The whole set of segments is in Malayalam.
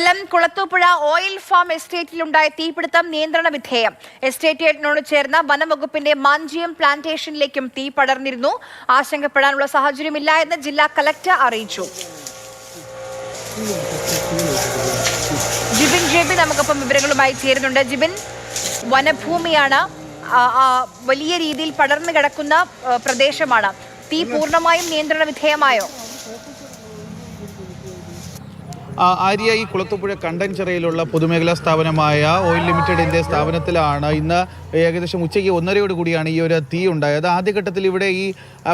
കൊല്ലം കുളത്തൂപ്പുഴ ഓയിൽ ഫാം എസ്റ്റേറ്റിലുണ്ടായ തീപിടുത്തം നിയന്ത്രണ വിധേയം. എസ്റ്റേറ്റിനോട് ചേർന്ന വനംവകുപ്പിന്റെ മാഞ്ചിയം പ്ലാന്റേഷനിലേക്കും തീ പടർന്നിരുന്നു. ആശങ്കപ്പെടാനുള്ള സാഹചര്യമില്ല എന്ന് ജില്ലാ കളക്ടർ അറിയിച്ചു. ജിബിൻ ജെബി നമുക്കൊപ്പം വിവരങ്ങളുമായി ചേരുന്നുണ്ട്. ജിബിൻ, വനഭൂമിയാണ്, വലിയ രീതിയിൽ പടർന്നു കിടക്കുന്ന പ്രദേശമാണ്. തീ പൂർണ്ണമായും നിയന്ത്രണ വിധേയമായോ? ആര്യ, ഈ കുളത്തൂപ്പുഴ കണ്ടൻചിറയിലുള്ള പൊതുമേഖലാ സ്ഥാപനമായ ഓയിൽ ലിമിറ്റഡിൻ്റെ സ്ഥാപനത്തിലാണ് ഇന്ന് ഏകദേശം ഉച്ചയ്ക്ക് 1:30 കൂടിയാണ് ഈ ഒരു തീ ഉണ്ടായത്. ആദ്യഘട്ടത്തിൽ ഇവിടെ ഈ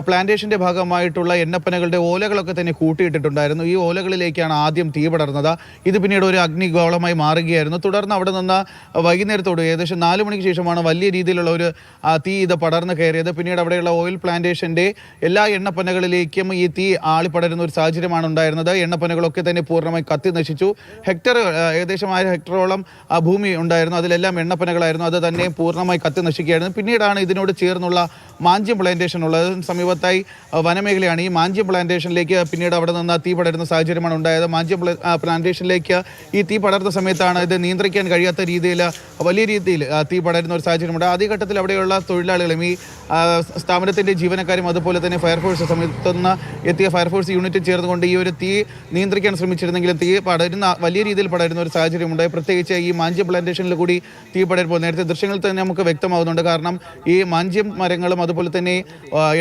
പ്ലാന്റേഷൻ്റെ ഭാഗമായിട്ടുള്ള എണ്ണപ്പനകളുടെ ഓലകളൊക്കെ തന്നെ കൂട്ടിയിട്ടിട്ടുണ്ടായിരുന്നു. ഈ ഓലകളിലേക്കാണ് ആദ്യം തീ പടർന്നത്. ഇത് പിന്നീട് ഒരു അഗ്നിഗോളമായി മാറുകയായിരുന്നു. തുടർന്ന് അവിടെ നിന്ന് വൈകുന്നേരത്തോട് ഏകദേശം 4 മണിക്ക് ശേഷമാണ് വലിയ രീതിയിലുള്ള ഒരു തീ ഇത് പടർന്ന് കയറിയത്. പിന്നീട് അവിടെയുള്ള ഓയിൽ പ്ലാന്റേഷൻ്റെ എല്ലാ എണ്ണപ്പനകളിലേക്കും ഈ തീ ആളിപ്പടരുന്ന ഒരു സാഹചര്യമാണ് ഉണ്ടായിരുന്നത്. എണ്ണപ്പനകളൊക്കെ തന്നെ പൂർണ്ണമായി കത്തി നശിച്ചു. ഏകദേശം 1000 ഹെക്ടറോളം ഭൂമി ഉണ്ടായിരുന്നു. അതിലെല്ലാം എണ്ണപ്പനകളായിരുന്നു. അത് തന്നെ പൂർണ്ണമായി കത്തി നശിക്കുകയായിരുന്നു. പിന്നീടാണ് ഇതിനോട് ചേർന്നുള്ള മാഞ്ചിയം പ്ലാന്റേഷൻ ഉള്ളത്. സമീപത്തായി വനമേഖലയാണ്. ഈ മാഞ്ചിയം പ്ലാന്റേഷനിലേക്ക് പിന്നീട് അവിടെ നിന്ന് തീ പടരുന്ന സാഹചര്യമാണ് ഉണ്ടായത്. മാഞ്ചിയം പ്ലാന്റേഷനിലേക്ക് ഈ തീ പടർന്ന സമയത്താണ് ഇത് നിയന്ത്രിക്കാൻ കഴിയാത്ത രീതിയിൽ വലിയ രീതിയിൽ തീ പടരുന്ന ഒരു സാഹചര്യമുണ്ട്. ആദ്യഘട്ടത്തിൽ അവിടെയുള്ള തൊഴിലാളികളും ഈ സ്ഥാപനത്തിൻ്റെ ജീവനക്കാരും അതുപോലെ തന്നെ ഫയർഫോഴ്സ് സമയത്തുനിന്ന് എത്തിയ ഫയർഫോഴ്സ് യൂണിറ്റ് ചേർന്നുകൊണ്ട് ഈ ഒരു തീ നിയന്ത്രിക്കാൻ ശ്രമിച്ചിരുന്നെങ്കിലും തീ പടരുന്ന വലിയ രീതിയിൽ പടരുന്ന ഒരു സാഹചര്യമുണ്ടായി. പ്രത്യേകിച്ച് ഈ മാഞ്ചിയം പ്ലാന്റേഷനിൽ കൂടി തീ പടരുമ്പോൾ നേരത്തെ ദൃശ്യങ്ങളിൽ തന്നെ നമുക്ക് വ്യക്തമാകുന്നുണ്ട്. കാരണം ഈ മാഞ്ചിയം മരങ്ങളും അതുപോലെ തന്നെ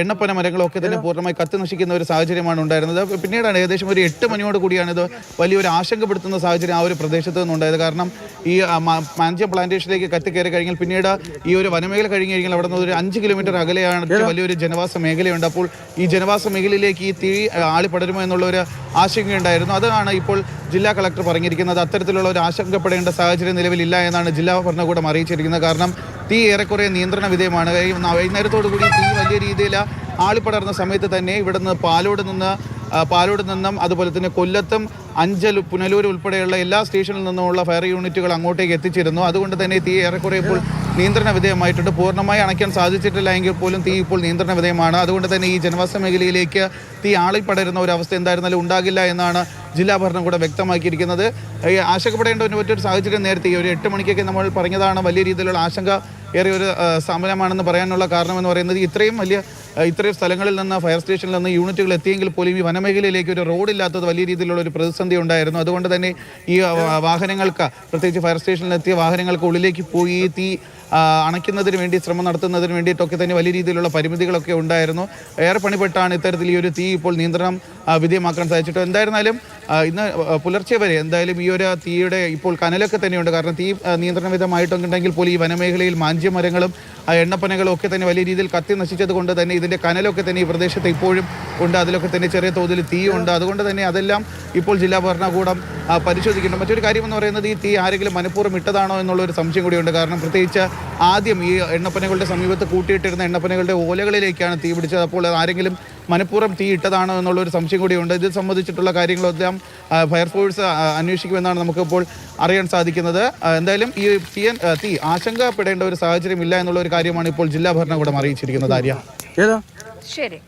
എണ്ണപ്പന മരങ്ങളും ഒക്കെ തന്നെ പൂർണ്ണമായി കത്തി നശിക്കുന്ന ഒരു സാഹചര്യമാണ് ഉണ്ടായിരുന്നത്. പിന്നീടാണ് ഏകദേശം ഒരു 8 മണിയോട് കൂടിയാണ് ഇത് വലിയൊരു ആശങ്കപ്പെടുത്തുന്ന സാഹചര്യം ആ ഒരു പ്രദേശത്ത് നിന്നുണ്ടായത്. കാരണം ഈ മാഞ്ചിയം പ്ലാന്റേഷനിലേക്ക് കത്തിക്കയറി കഴിഞ്ഞാൽ പിന്നീട് ഈ ഒരു വനമേഖല കഴിഞ്ഞ് കഴിഞ്ഞാൽ അവിടെ നിന്ന് ഒരു 5 കിലോമീറ്റർ അകലെയാണ് വലിയൊരു ജനവാസ മേഖലയുണ്ട്. അപ്പോൾ ഈ ജനവാസ മേഖലയിലേക്ക് ഈ തീ ആളിപ്പടരുമോ എന്നുള്ള ഒരു ആശങ്കയുണ്ടായിരുന്നു. അതാണ് ഇപ്പോൾ ജില്ലാ കളക്ടർ പറഞ്ഞിരിക്കുന്നത്. അത്തരത്തിലുള്ള ഒരു ആശങ്കപ്പെടേണ്ട സാഹചര്യം നിലവിലില്ല എന്നാണ് ജില്ലാ ഭരണകൂടം അറിയിച്ചിരിക്കുന്നത്. കാരണം തീ ഏറെക്കുറെ നിയന്ത്രണ വിധേയമാണ്. വൈകുന്നേരത്തോടു കൂടി തീ വലിയ രീതിയിൽ ആളിപ്പടർന്ന സമയത്ത് തന്നെ ഇവിടുന്ന് പാലോട് നിന്നും അതുപോലെ തന്നെ കൊല്ലത്തും അഞ്ചൽ പുനലൂർ ഉൾപ്പെടെയുള്ള എല്ലാ സ്റ്റേഷനിൽ നിന്നുമുള്ള ഫയർ യൂണിറ്റുകൾ അങ്ങോട്ടേക്ക് എത്തിച്ചിരുന്നു. അതുകൊണ്ട് തന്നെ തീ ഏറെക്കുറെ ഇപ്പോൾ നിയന്ത്രണ വിധേയമായിട്ടുണ്ട്. പൂർണ്ണമായി അണയ്ക്കാൻ സാധിച്ചിട്ടില്ല എങ്കിൽ പോലും തീ ഇപ്പോൾ നിയന്ത്രണ വിധേയമാണ്. അതുകൊണ്ട് തന്നെ ഈ ജനവാസ മേഖലയിലേക്ക് തീ ആളിപ്പടരുന്ന ഒരു അവസ്ഥ എന്തായിരുന്നാലും ഉണ്ടാകില്ല എന്നാണ് ജില്ലാ ഭരണകൂടം വ്യക്തമാക്കിയിരിക്കുന്നത്. ഈ ആശങ്കപ്പെടേണ്ട മറ്റൊരു സാഹചര്യം നേരത്തെ ഈ ഒരു 8 മണിക്കൊക്കെ നമ്മൾ പറഞ്ഞതാണ് വലിയ രീതിയിലുള്ള ആശങ്ക ഏറിയ ഒരു സമരമാണെന്ന് പറയാനുള്ള കാരണമെന്ന് പറയുന്നത് ഇത്രയും സ്ഥലങ്ങളിൽ നിന്ന് ഫയർ സ്റ്റേഷനിൽ നിന്ന് യൂണിറ്റുകൾ എത്തിയെങ്കിൽ പോലും ഈ വനമേഖലയിലേക്ക് ഒരു റോഡില്ലാത്തത് വലിയ രീതിയിലുള്ള ഒരു പ്രതിസന്ധി ഉണ്ടായിരുന്നു. അതുകൊണ്ട് തന്നെ ഈ വാഹനങ്ങൾക്ക്, പ്രത്യേകിച്ച് ഫയർ സ്റ്റേഷനിൽ എത്തിയ വാഹനങ്ങൾക്ക് ഉള്ളിലേക്ക് പോയി ഈ തീ അണയ്ക്കുന്നതിന് വേണ്ടി ശ്രമം നടത്തുന്നതിന് വേണ്ടിയിട്ടൊക്കെ തന്നെ വലിയ രീതിയിലുള്ള പരിമിതികളൊക്കെ ഉണ്ടായിരുന്നു. ഏറെ പണിപ്പെട്ടാണ് ഇത്തരത്തിൽ ഈ ഒരു തീ ഇപ്പോൾ നിയന്ത്രണം വിധേയമാക്കാൻ സാധിച്ചിട്ട്. എന്തായിരുന്നാലും ഇന്ന് പുലർച്ചെ വരെ എന്തായാലും ഈ ഒരു തീയുടെ ഇപ്പോൾ കനലൊക്കെ തന്നെയുണ്ട്. കാരണം തീ നിയന്ത്രണവിധമായിട്ടുണ്ടെങ്കിൽ പോലും ഈ വനമേഖലയിൽ മാഞ്ചിയ മരങ്ങളും എണ്ണപ്പനകളും ഒക്കെ തന്നെ വലിയ രീതിയിൽ കത്തി നശിച്ചത് കൊണ്ട് തന്നെ ഇതിൻ്റെ കനലൊക്കെ തന്നെ ഈ പ്രദേശത്ത് ഇപ്പോഴും ഉണ്ട്. അതിലൊക്കെ തന്നെ ചെറിയ തോതിൽ തീയുണ്ട്. അതുകൊണ്ട് തന്നെ അതെല്ലാം ഇപ്പോൾ ജില്ലാ ഭരണകൂടം പരിശോധിക്കുന്നുണ്ട്. മറ്റൊരു കാര്യമെന്ന് പറയുന്നത് ഈ തീ ആരെങ്കിലും മനഃപൂർവ്വം ഇട്ടതാണോ എന്നുള്ളൊരു സംശയം കൂടിയുണ്ട്. കാരണം പ്രത്യേകിച്ച് ആദ്യം ഈ എണ്ണപ്പനകളുടെ സമീപത്ത് കൂട്ടിയിട്ടിരുന്ന എണ്ണപ്പനകളുടെ ഓലകളിലേക്കാണ് തീ പിടിച്ചത്. അപ്പോൾ ആരെങ്കിലും മനഃപൂർവ്വം തീ ഇട്ടതാണോ എന്നുള്ളൊരു സംശയം കൂടിയുണ്ട്. ഇത് സംബന്ധിച്ചിട്ടുള്ള കാര്യങ്ങളെല്ലാം ഫയർഫോഴ്സ് അന്വേഷിക്കുമെന്നാണ് നമുക്കിപ്പോൾ അറിയാൻ സാധിക്കുന്നത്. എന്തായാലും ഈ തീ ആശങ്കപ്പെടേണ്ട ഒരു സാഹചര്യം ഇല്ല എന്നുള്ള ഒരു കാര്യമാണ് ഇപ്പോൾ ജില്ലാ ഭരണകൂടം അറിയിച്ചിരിക്കുന്നത്. ആര്യ, ശരി.